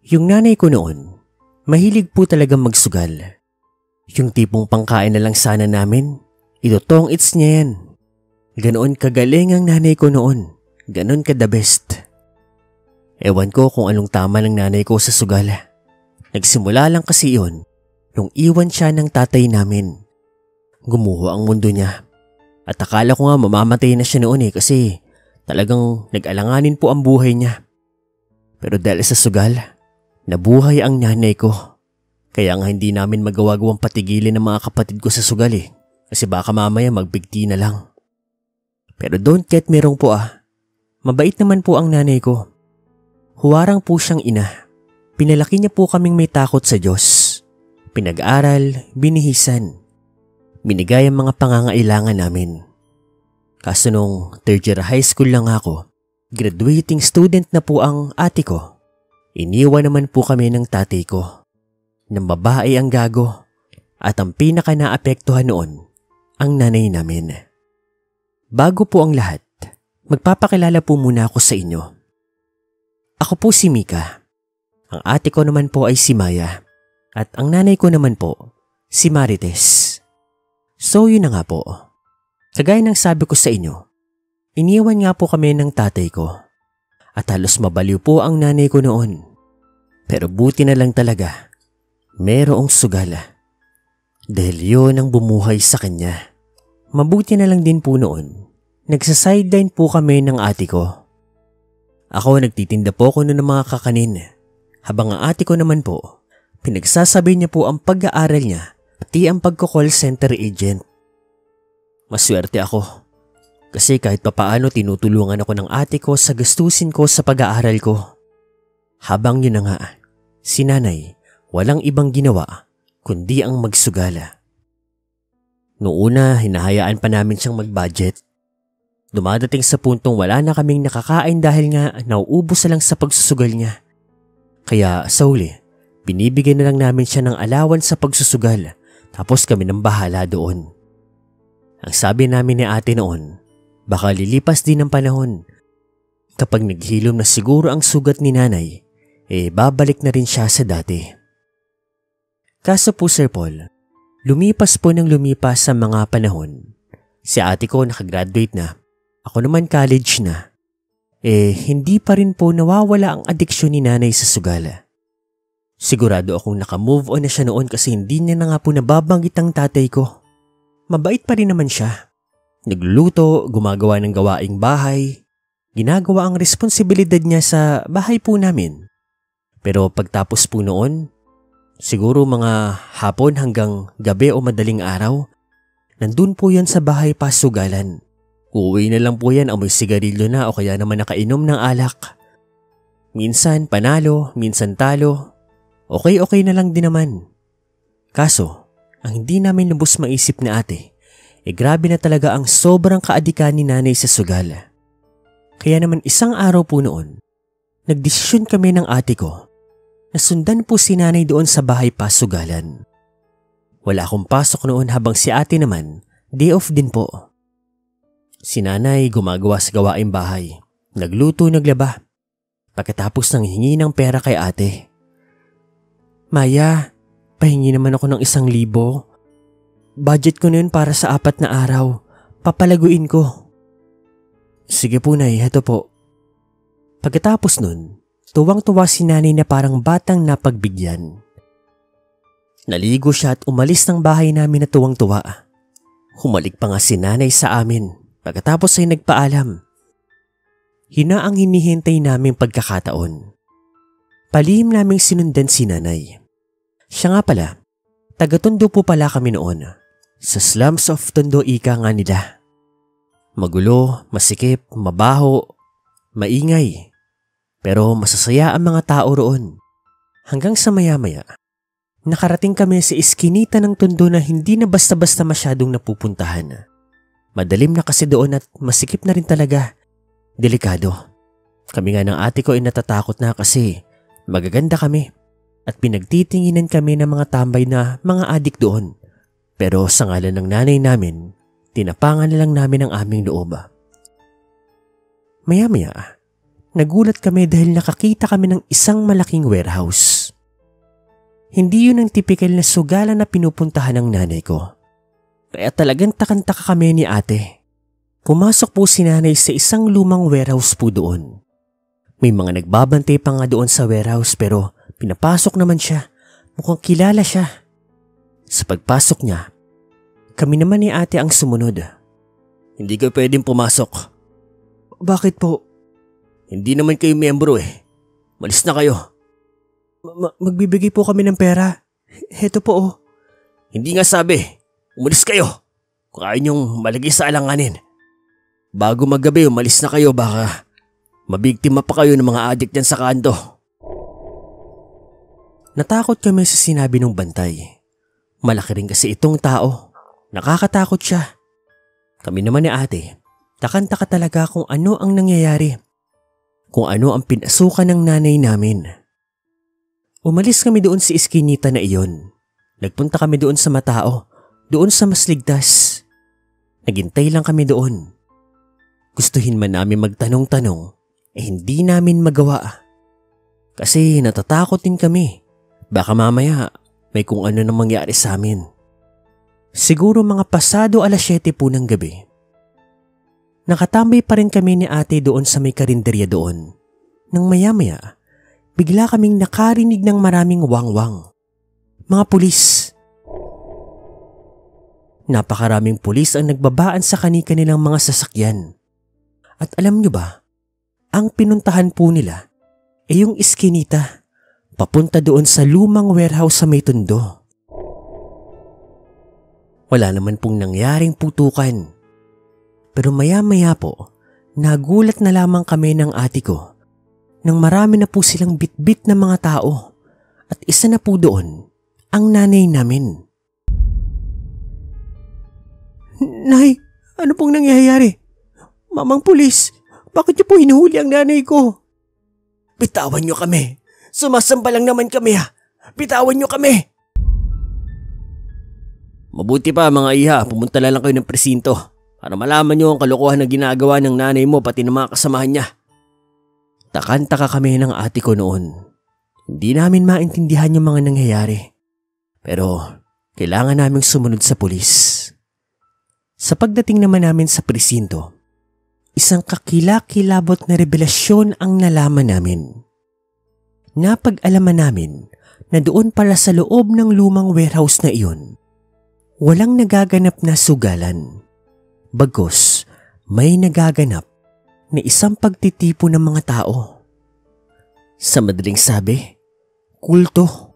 Yung nanay ko noon, mahilig po talagang magsugal. Yung tipong pangkain na lang sana namin, itotong its niya yan. Ganoon kagaling ang nanay ko noon, ganoon ka the best. Ewan ko kung anong tama ng nanay ko sa sugal. Nagsimula lang kasi yun, nung iwan siya ng tatay namin. Gumuho ang mundo niya. At akala ko nga mamamatay na siya noon kasi talagang nag-alanganin po ang buhay niya. Pero dahil sa sugal, nabuhay ang nanay ko. Kaya nga hindi namin magawagawang patigilin ng mga kapatid ko sa sugal kasi baka mamaya magbigti na lang. Pero don't get me wrong po mabait naman po ang nanay ko. Huwarang po siyang ina. Pinalaki niya po kaming may takot sa Diyos. Pinag-aral, binihisan. Binigay ang mga pangangailangan namin. Kaso nung third year high school lang ako, graduating student na po ang ate ko. Iniwan naman po kami ng tatay ko. Ng babae ang gago at ang pinaka naapektuhan noon, ang nanay namin. Bago po ang lahat, magpapakilala po muna ako sa inyo. Ako po si Mika. Ang ate ko naman po ay si Maya at ang nanay ko naman po, si Marites. So yun na nga po. Kagaya ng sabi ko sa inyo, iniwan nga po kami ng tatay ko at halos mabaliw po ang nanay ko noon. Pero buti na lang talaga, merong sugala. Dahil yun ang bumuhay sa kanya. Mabuti na lang din po noon, nagsasideline po kami ng ate ko. Ako nagtitinda po ako ng mga kakanin, habang ang ate ko naman po, pinagsasabi niya po ang pag-aaral niya, pati ang pagko-call center agent. Maswerte ako, kasi kahit papaano tinutulungan ako ng ate ko sa gastusin ko sa pag-aaral ko. Habang yun na nga, si nanay, walang ibang ginawa kundi ang magsugala. Noong una, hinahayaan pa namin siyang mag-budget. Dumadating sa puntong wala na kaming nakakain dahil nga nauubos na lang sa pagsusugal niya. Kaya sa huli, binibigyan na lang namin siya ng allowance sa pagsusugal tapos kami nang bahala doon. Ang sabi namin ni ate noon, baka lilipas din ang panahon. Kapag naghilom na siguro ang sugat ni nanay, babalik na rin siya sa dati. Kaso po Sir Paul, lumipas po ng lumipas sa mga panahon. Si ate ko nakagraduate na, ako naman college na. Hindi pa rin po nawawala ang adiksyon ni nanay sa sugala. Sigurado akong nakamove on na siya noon kasi hindi niya na nga po nababanggit ang tatay ko. Mabait pa rin naman siya. Nagluluto, gumagawa ng gawaing bahay. Ginagawa ang responsibilidad niya sa bahay po namin. Pero pagtapos po noon, siguro mga hapon hanggang gabi o madaling araw, nandun po yan sa bahay pasugalan. Uuwi na lang po yan amoy sigarilyo na o kaya naman nakainom ng alak. Minsan panalo, minsan talo. Okay na lang din naman. Kaso, ang hindi namin lubos maisip na ate, grabe na talaga ang sobrang kaadikan ni nanay sa sugal. Kaya naman isang araw po noon, nagdesisyon kami ng ate ko na sundan po si nanay doon sa bahay pasugalan. Wala akong pasok noon habang si ate naman, day off din po. Si nanay gumagawa sa gawaing bahay, nagluto, naglaba. Pagkatapos ng hingi ng pera kay ate, Maya, pahingi naman ako ng 1,000. Budget ko na yun para sa 4 na araw. Papalaguin ko. Sige po nay, heto po. Pagkatapos nun, tuwang-tuwa si nanay na parang batang napagbigyan. Naligo siya at umalis ng bahay namin na tuwang-tuwa. Humalik pa nga si nanay sa amin. Pagkatapos ay nagpaalam. Hina ang hinihintay naming pagkakataon. Palihim naming sinundan si nanay. Siya nga pala, taga-Tondo po pala kami noon. Sa slums of Tondo ika nga nila. Magulo, masikip, mabaho, maingay. Pero masasaya ang mga tao roon. Hanggang sa maya-maya, nakarating kami sa iskinita ng Tondo na hindi na basta-basta masyadong napupuntahan. Madalim na kasi doon at masikip na rin talaga. Delikado. Kami nga ng ate ko ay natatakot na kasi magaganda kami at pinagtitinginan kami ng mga tambay na mga adik doon. Pero sa ngalan ng nanay namin, tinapangan na lang namin ang aming loob. Maya-maya, Nagulat kami dahil nakakita kami ng isang malaking warehouse. Hindi yun ang tipikal na sugalan na pinupuntahan ng nanay ko. Kaya talagang takantaka kami ni ate. Pumasok po si nanay sa isang lumang warehouse po doon. May mga nagbabantay pa nga doon sa warehouse pero pinapasok naman siya. Mukhang kilala siya. Sa pagpasok niya, kami naman ni ate ang sumunod. Hindi kayo pwedeng pumasok. Bakit po? Hindi naman kayo miyembro eh. Malis na kayo. Magbibigay po kami ng pera. Heto po oh. Hindi nga sabi. Umalis kayo. Kung ayaw niyong malagay sa alanganin. Bago maggabi umalis na kayo baka mabiktima pa kayo ng mga adik dyan sa kanto. Natakot kami sa sinabi ng bantay. Malaki rin kasi itong tao. Nakakatakot siya. Kami naman ni ate, takantaka talaga kung ano ang nangyayari. Kung ano ang pinasukan ng nanay namin. Umalis kami doon sa iskinita na iyon. Nagpunta kami doon sa matao, doon sa mas ligtas. Naghintay lang kami doon. Gustuhin man namin magtanong-tanong, hindi namin magawa. Kasi natatakot din kami. Baka mamaya may kung ano nang mangyari sa amin. Siguro mga pasado 7:00 po ng gabi. Nakatambay pa rin kami ni ate doon sa may karinderya doon. Nang maya-maya, bigla kaming nakarinig ng maraming wangwang. Mga pulis. Napakaraming pulis ang nagbabaan sa kani-kanilang mga sasakyan. At alam nyo ba, ang pinuntahan po nila ay yung iskinita papunta doon sa lumang warehouse sa may tundo. Wala naman pong nangyaring putukan. Pero maya-maya po, nagulat na lamang kami ng ate ko nang marami na po silang bitbit na mga tao at isa na po doon ang nanay namin. Nay, ano pong nangyayari? Mamang pulis, bakit niyo po hinuhuli ang nanay ko? Bitawan niyo kami. Sumasamba lang naman kami ha. Bitawan niyo kami. Mabuti pa mga iha, pumunta lang kayo ng presinto para malaman niyo ang kalokohan na ginagawa ng nanay mo pati ng mga kasamahan niya. Takantaka kami ng ate ko noon. Hindi namin maintindihan yung mga nangyayari. Pero kailangan naming sumunod sa pulis. Sa pagdating naman namin sa presinto, isang kakilakilabot na revelasyon ang nalaman namin. Napag-alaman namin na doon pala sa loob ng lumang warehouse na iyon, walang nagaganap na sugalan. Bagkus, may nagaganap na isang pagtitipo ng mga tao. Sa madaling sabi, kulto.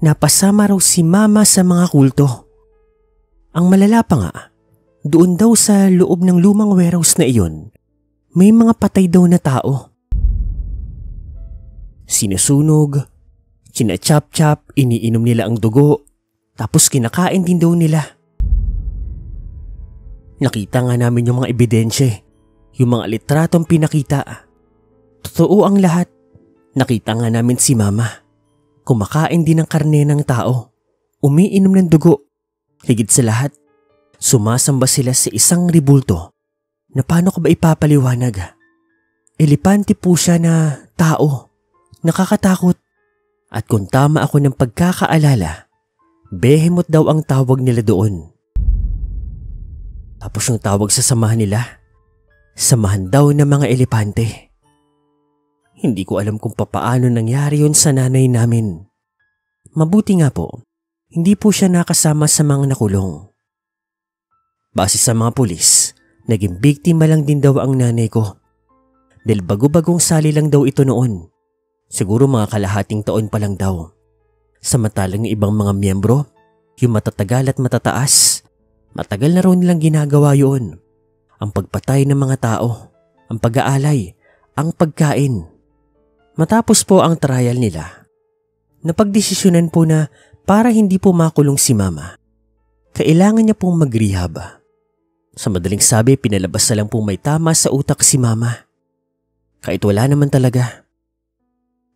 Napasama raw si mama sa mga kulto. Ang malala pa nga, doon daw sa loob ng lumang warehouse na iyon, may mga patay daw na tao. Sinusunog, sinachap-chap, iniinom nila ang dugo, tapos kinakain din daw nila. Nakita nga namin yung mga ebidensya, yung mga litratong pinakita. Totoo ang lahat. Nakita nga namin si mama. Kumakain din ng karne ng tao. Umiinom ng dugo. Higit sa lahat, sumasamba sila sa isang ribulto na paano ko ba ipapaliwanag? Elepante po siya na tao. Nakakatakot. At kung tama ako ng pagkakaalala, behemoth daw ang tawag nila doon. Tapos yung tawag sa samahan nila, samahan daw ng mga elepante. Hindi ko alam kung papaano nangyari yun sa nanay namin. Mabuti nga po, hindi po siya nakasama sa mga nakulong. Base sa mga pulis, naging biktima lang din daw ang nanay ko. Dahil bago-bagong sali lang daw ito noon. Siguro mga kalahating taon pa lang daw. Samantalang yung ibang mga miyembro, yung matatagal at matataas, matagal na raw nilang ginagawa yun. Ang pagpatay ng mga tao, ang pag-aalay, ang pagkain. Matapos po ang trial nila, napagdesisyonan po na para hindi po makulong si mama, kailangan niya pong mag-rehab. Sa madaling sabi, pinalabas na lang po may tama sa utak si mama. Kahit wala naman talaga.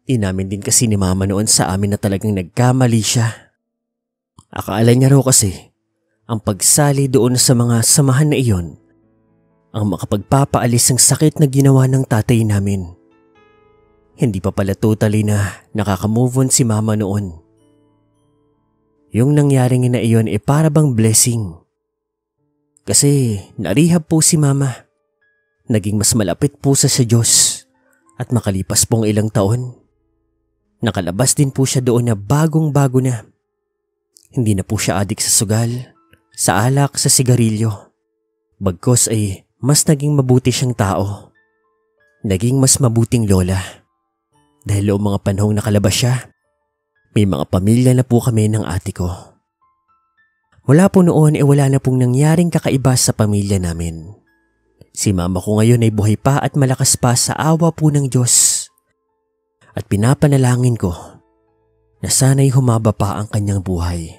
Inamin din kasi ni mama noon sa amin na talagang nagkamali siya. Akala niya raw kasi ang pagsali doon sa mga samahan na iyon ang makapagpapaalis ng sakit na ginawa ng tatay namin. Hindi pa pala totally na nakaka-move on si mama noon. Yung nangyaring na iyon ay para bang blessing. Kasi narehab po si mama. Naging mas malapit po sa Diyos at makalipas pong ilang taon, nakalabas din po siya doon na bagong-bago na. Hindi na po siya adik sa sugal, sa alak, sa sigarilyo. Bagkos ay mas naging mabuti siyang tao. Naging mas mabuting lola. Dahil noong mga panahong nakalabas siya, may mga pamilya na po kami ng ate ko. Mula po noon ay wala na pong nangyaring kakaiba sa pamilya namin. Si mama ko ngayon ay buhay pa at malakas pa sa awa po ng Diyos. At pinapanalangin ko na sana'y humaba pa ang kanyang buhay.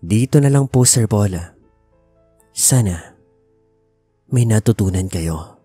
Dito na lang po, Sir Paul. Sana may natutunan kayo.